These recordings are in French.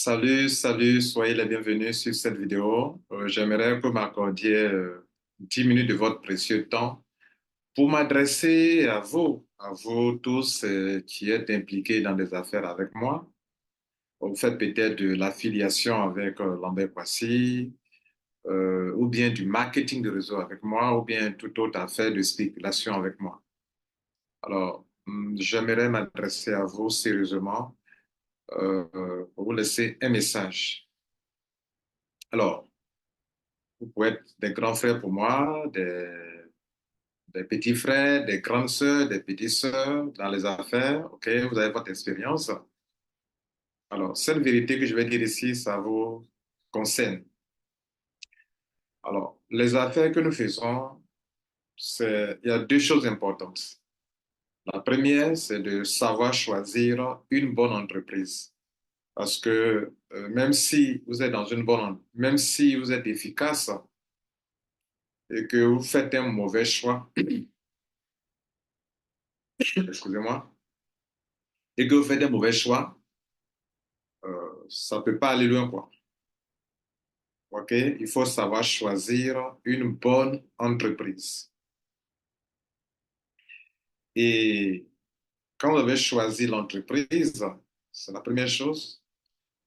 Salut, soyez les bienvenus sur cette vidéo. J'aimerais que vous m'accordiez 10 minutes de votre précieux temps pour m'adresser à vous tous qui êtes impliqués dans des affaires avec moi. Vous faites peut-être de l'affiliation avec Lambert Kwasi, ou bien du marketing de réseau avec moi, ou bien toute autre affaire de spéculation avec moi. Alors, j'aimerais m'adresser à vous sérieusement pour vous laisser un message. Alors, vous pouvez être des grands frères pour moi, des petits frères, des grandes sœurs, des petites sœurs dans les affaires. OK, vous avez votre expérience. Alors, cette vérité que je vais dire ici, ça vous concerne. Alors, les affaires que nous faisons, il y a deux choses importantes. La première, c'est de savoir choisir une bonne entreprise. Parce que même si vous êtes dans une même si vous êtes efficace et que vous faites un mauvais choix, excusez-moi, et que vous faites un mauvais choix, ça ne peut pas aller loin, quoi. OK? Il faut savoir choisir une bonne entreprise. Et quand vous avez choisi l'entreprise, c'est la première chose.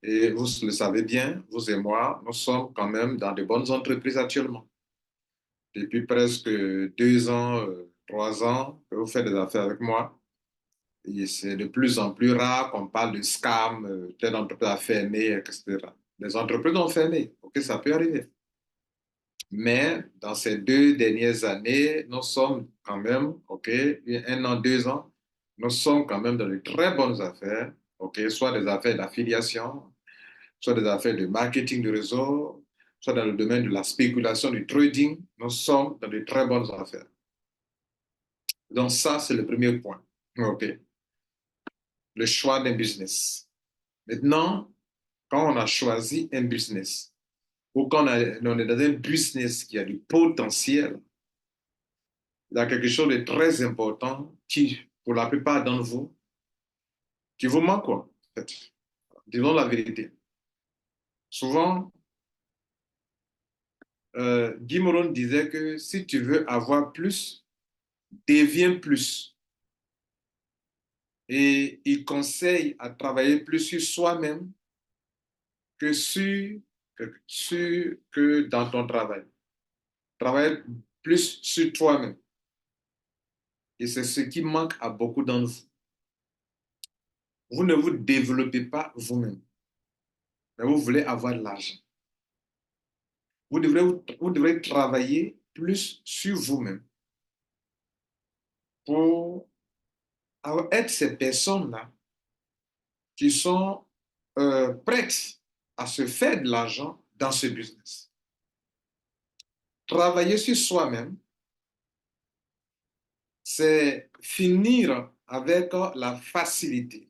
Et vous le savez bien, vous et moi, nous sommes quand même dans de bonnes entreprises actuellement. Depuis presque 2 ans, 3 ans que vous faites des affaires avec moi. Et c'est de plus en plus rare qu'on parle de scam, telle entreprise a fermé, etc. Les entreprises ont fermé. OK, ça peut arriver. Mais dans ces 2 dernières années, nous sommes quand même, OK, 1 an, 2 ans, nous sommes quand même dans de très bonnes affaires, OK, soit des affaires d'affiliation, soit des affaires de marketing de réseau, soit dans le domaine de la spéculation, du trading, nous sommes dans de très bonnes affaires. Donc ça, c'est le premier point, OK, le choix d'un business. Maintenant, quand on a choisi un business, ou quand on est dans un business qui a du potentiel, il y a quelque chose de très important qui, pour la plupart d'entre vous, qui vous manque, quoi, en fait. Disons la vérité. Souvent, Guy Moron disait que si tu veux avoir plus, deviens plus. Et il conseille à travailler plus sur soi-même que que dans ton travail. Travaille plus sur toi-même. Et c'est ce qui manque à beaucoup d'entre vous. Vous ne vous développez pas vous-même, mais vous voulez avoir de l'argent. Vous devrez travailler plus sur vous-même pour être ces personnes-là qui sont prêtes à se faire de l'argent dans ce business. Travailler sur soi-même, c'est finir avec la facilité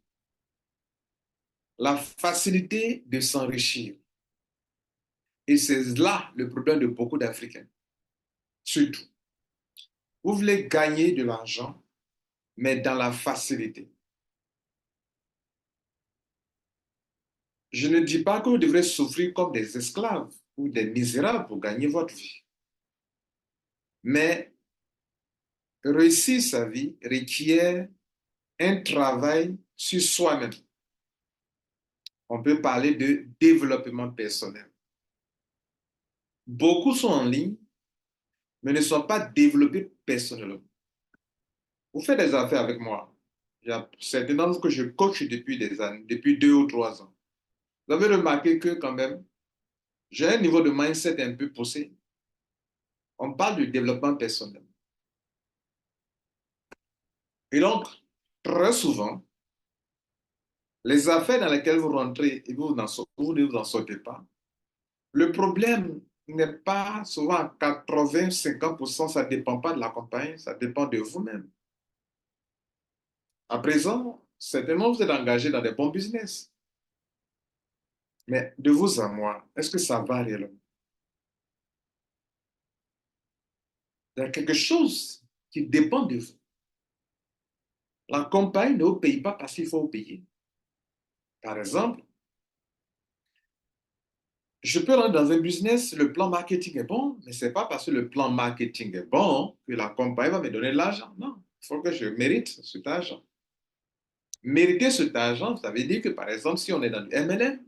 de s'enrichir. Et c'est là le problème de beaucoup d'Africains, surtout. Vous voulez gagner de l'argent, mais dans la facilité. Je ne dis pas que vous devrez souffrir comme des esclaves ou des misérables pour gagner votre vie. Mais réussir sa vie requiert un travail sur soi-même. On peut parler de développement personnel. Beaucoup sont en ligne, mais ne sont pas développés personnellement. Vous faites des affaires avec moi. Il y a certains d'entre vous que je coach depuis des années, depuis 2 ou 3 ans. Vous avez remarqué que quand même, j'ai un niveau de mindset un peu poussé. On parle du développement personnel. Et donc, très souvent, les affaires dans lesquelles vous rentrez et vous ne vous en sortez pas, le problème n'est pas souvent à 80-50%, ça ne dépend pas de la compagnie, ça dépend de vous-même. À présent, certainement, vous êtes engagé dans des bons business. Mais de vous à moi, est-ce que ça va réellement? Il y a quelque chose qui dépend de vous. La compagnie ne vous paye pas parce qu'il faut vous payer. Par exemple, Je peux rentrer dans un business, le plan marketing est bon, mais ce n'est pas parce que le plan marketing est bon que la compagnie va me donner de l'argent. Non, il faut que je mérite cet argent. Mériter cet argent, ça veut dire que, par exemple, si on est dans du MLM,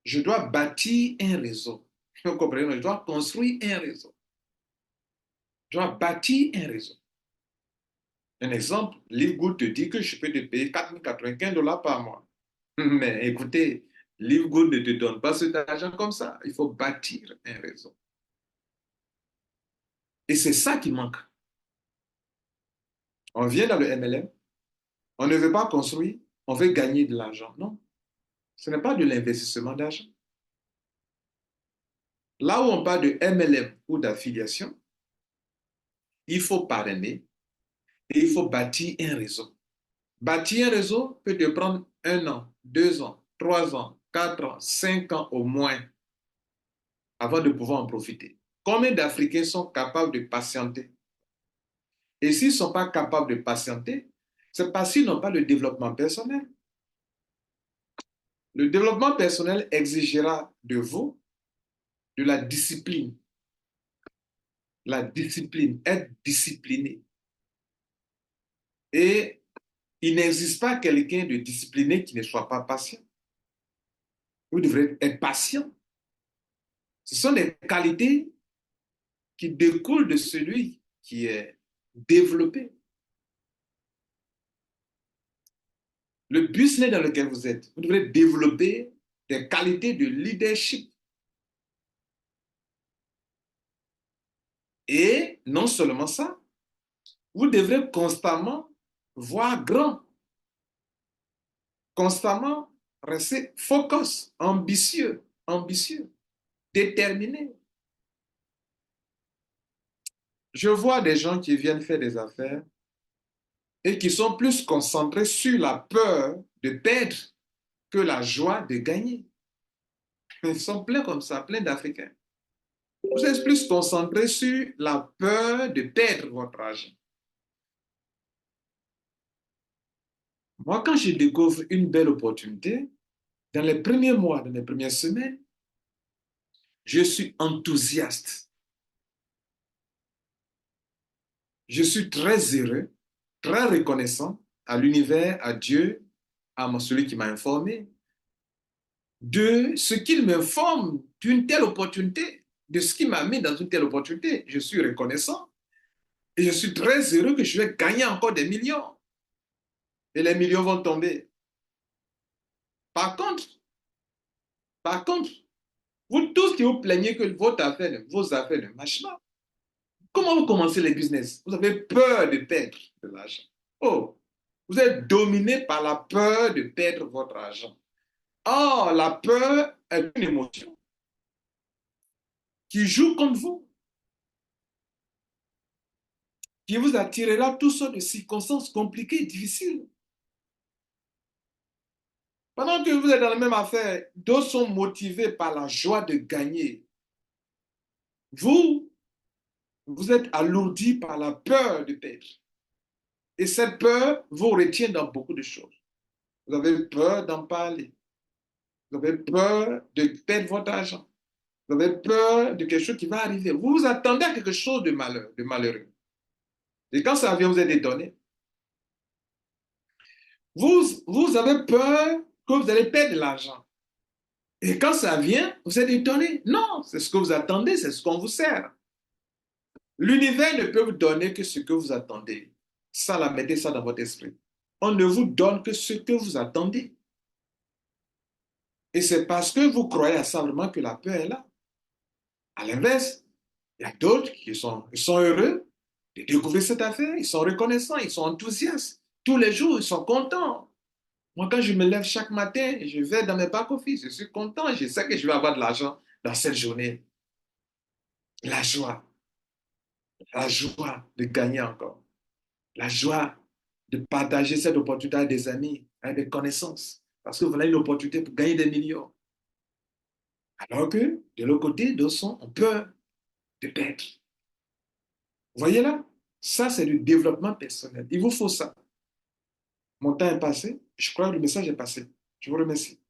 je dois bâtir un réseau. Vous comprenez? Je dois construire un réseau. Je dois bâtir un réseau. Un exemple, Livegood te dit que je peux te payer 4 095 $ par mois. Mais écoutez, Livegood ne te donne pas cet argent comme ça. Il faut bâtir un réseau. Et c'est ça qui manque. On vient dans le MLM, on ne veut pas construire, on veut gagner de l'argent. Non, ce n'est pas de l'investissement d'argent. Là où on parle de MLM ou d'affiliation, il faut parrainer et il faut bâtir un réseau. Bâtir un réseau peut te prendre 1 an, 2 ans, 3 ans, 4 ans, 5 ans au moins avant de pouvoir en profiter. Combien d'Africains sont capables de patienter? Et s'ils ne sont pas capables de patienter, c'est parce qu'ils n'ont pas le développement personnel. Le développement personnel exigera de vous de la discipline. La discipline, être discipliné. Et il n'existe pas quelqu'un de discipliné qui ne soit pas patient. Vous devrez être patient. Ce sont des qualités qui découlent de celui qui est développé. Le business dans lequel vous êtes, vous devrez développer des qualités de leadership. Et non seulement ça, vous devrez constamment voir grand, constamment rester focus, ambitieux, déterminé. Je vois des gens qui viennent faire des affaires et qui sont plus concentrés sur la peur de perdre que la joie de gagner. Ils sont pleins comme ça, pleins d'Africains. Vous êtes plus concentrés sur la peur de perdre votre argent. Moi, quand je découvre une belle opportunité, dans les premiers mois, dans les premières semaines, je suis enthousiaste. Je suis très heureux, très reconnaissant à l'univers, à Dieu, à celui qui m'a informé, de ce qu'il m'informe d'une telle opportunité, de ce qui m'a mis dans une telle opportunité. Je suis reconnaissant et je suis très heureux que je vais gagner encore des millions. Et les millions vont tomber. Par contre, par contre, vous tous qui vous plaignez que vos affaires ne marchent pas, comment vous commencez les business? Vous avez peur de perdre de l'argent. Oh, vous êtes dominé par la peur de perdre votre argent. Or, la peur est une émotion qui joue contre vous, qui vous attirera toutes sortes de circonstances compliquées et difficiles. Pendant que vous êtes dans la même affaire, d'autres sont motivés par la joie de gagner. Vous, vous êtes alourdi par la peur de perdre. Et cette peur vous retient dans beaucoup de choses. Vous avez peur d'en parler. Vous avez peur de perdre votre argent. Vous avez peur de quelque chose qui va arriver. Vous vous attendez à quelque chose de malheureux. Et quand ça vient, vous êtes étonné. Vous avez peur que vous allez perdre de l'argent. Et quand ça vient, vous êtes étonné. Non, c'est ce que vous attendez, c'est ce qu'on vous sert. L'univers ne peut vous donner que ce que vous attendez. Ça, la mettez ça dans votre esprit. On ne vous donne que ce que vous attendez. Et c'est parce que vous croyez à ça vraiment que la peur est là. À l'inverse, il y a d'autres ils sont heureux de découvrir cette affaire, ils sont reconnaissants, ils sont enthousiastes. Tous les jours, ils sont contents. Moi, quand je me lève chaque matin, je vais dans mes back-office, je suis content, je sais que je vais avoir de l'argent dans cette journée. La joie, la joie de gagner encore, la joie de partager cette opportunité avec des amis, avec des connaissances. Parce que voilà une opportunité pour gagner des millions. Alors que, de l'autre côté, d'autres ont peur de perdre. Vous voyez là? Ça, c'est du développement personnel. Il vous faut ça. Mon temps est passé. Je crois que le message est passé. Je vous remercie.